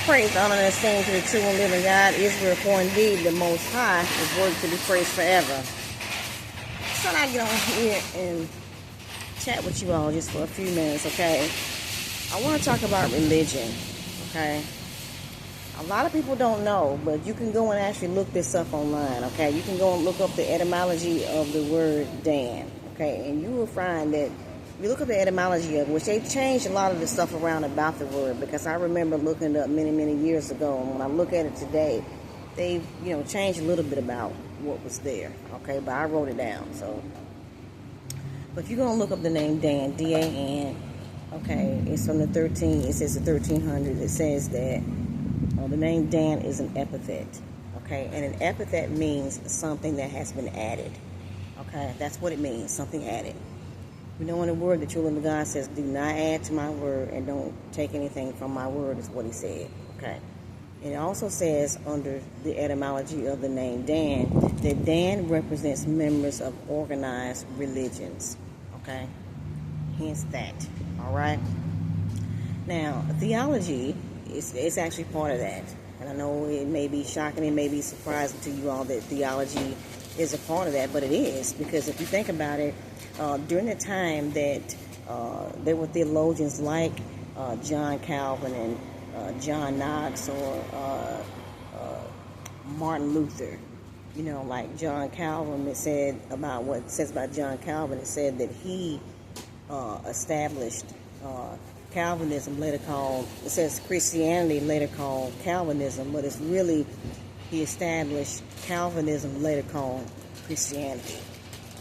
Praise, honor, and esteem to the true and living God, Israel, for indeed the Most High is worthy to be praised forever. So I get on here and chat with you all just for a few minutes, okay? I want to talk about religion, okay? A lot of people don't know, but you can go and actually look this up online, okay? You can go and look up the etymology of the word Dan, okay? And you will find that if you look up the etymology of which they changed a lot of the stuff around about the word, because I remember looking it up many, many years ago, and when I look at it today, they, changed a little bit about what was there, okay? But I wrote it down, so. But if you're going to look up the name Dan, D-A-N, okay, it's from it says the 1300s. It says that the name Dan is an epithet, okay? And an epithet means something that has been added, okay? That's what it means, something added. We know in the word that true living God says, do not add to my word and don't take anything from my word, is what he said, okay? And it also says under the etymology of the name Dan, that Dan represents members of organized religions, okay? Hence that, all right? Now, theology is actually part of that. And I know it may be shocking, it may be surprising to you all that theology is a part of that, but it is, because if you think about it, during the time that there were theologians like John Calvin and John Knox or Martin Luther, like John Calvin, it said about what it says about John Calvin, it said that he established Calvinism, later called, it says Christianity, later called Calvinism, but it's really, he established Calvinism, later called Christianity,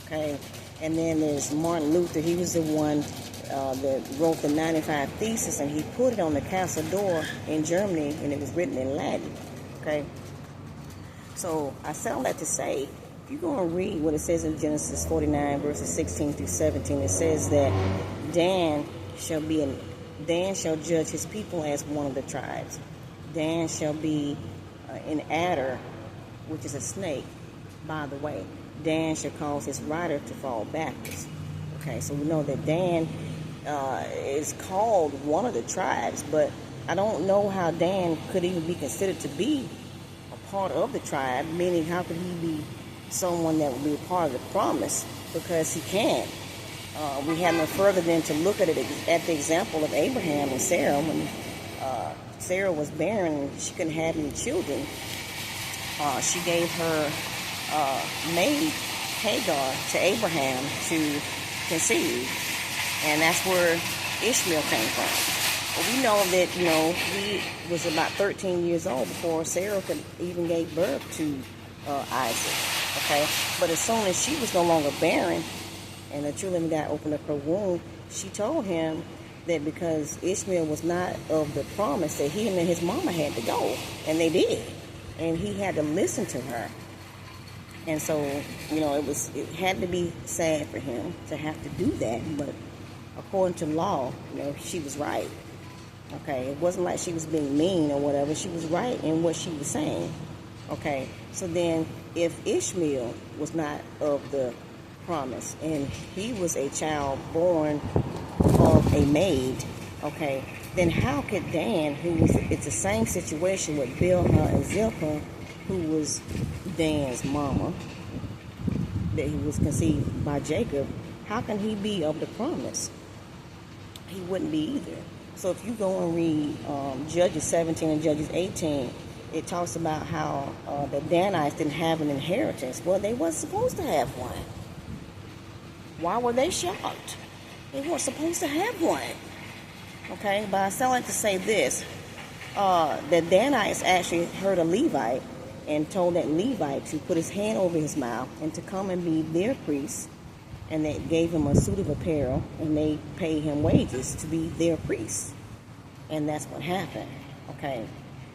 okay? And then there's Martin Luther. He was the one that wrote the 95 Theses, and he put it on the castle door in Germany, and it was written in Latin, okay? So I said all that to say, if you're going to read what it says in Genesis 49, verses 16 through 17, it says that Dan shall judge his people as one of the tribes. Dan shall be an adder, which is a snake, by the way. Dan shall cause his rider to fall backwards. Okay, so we know that Dan is called one of the tribes, but I don't know how Dan could even be considered to be a part of the tribe, meaning how could he be someone that would be a part of the promise, because he can't. We have no further than to look at it at the example of Abraham and Sarah. When Sarah was barren and she couldn't have any children, she gave her maid Hagar to Abraham to conceive, and that's where Ishmael came from. Well, we know that he was about 13 years old before Sarah could even gave birth to Isaac. Okay, but as soon as she was no longer barren, and the true living God opened up her womb, she told him that because Ishmael was not of the promise, that him and his mama had to go, and they did, and he had to listen to her. And so, it had to be sad for him to have to do that, but according to law, she was right. Okay, it wasn't like she was being mean or whatever. She was right in what she was saying. Okay, so then if Ishmael was not of the promise and he was a child born of a maid, okay, then how could Dan, it's the same situation with Bilhah and Zilpah, who was Dan's mama, that he was conceived by Jacob, how can he be of the promise? He wouldn't be either. So if you go and read Judges 17 and Judges 18, it talks about how the Danites didn't have an inheritance. Well, they weren't supposed to have one. Why were they shocked? They weren't supposed to have one. Okay, but I still like to say this. The Danites actually heard a Levite and told that Levite to put his hand over his mouth and to come and be their priest. And they gave him a suit of apparel, and they paid him wages to be their priest. And that's what happened. Okay,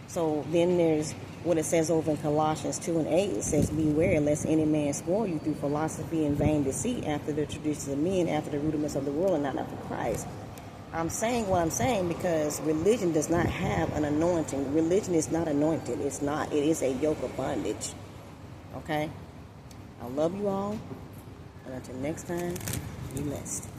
so then there's what it says over in Colossians 2 and 8. It says, beware lest any man spoil you through philosophy and vain deceit, after the traditions of men, after the rudiments of the world, and not after Christ. I'm saying what I'm saying because religion does not have an anointing. Religion is not anointed. It's not. It is a yoke of bondage. Okay? I love you all. And until next time, be blessed.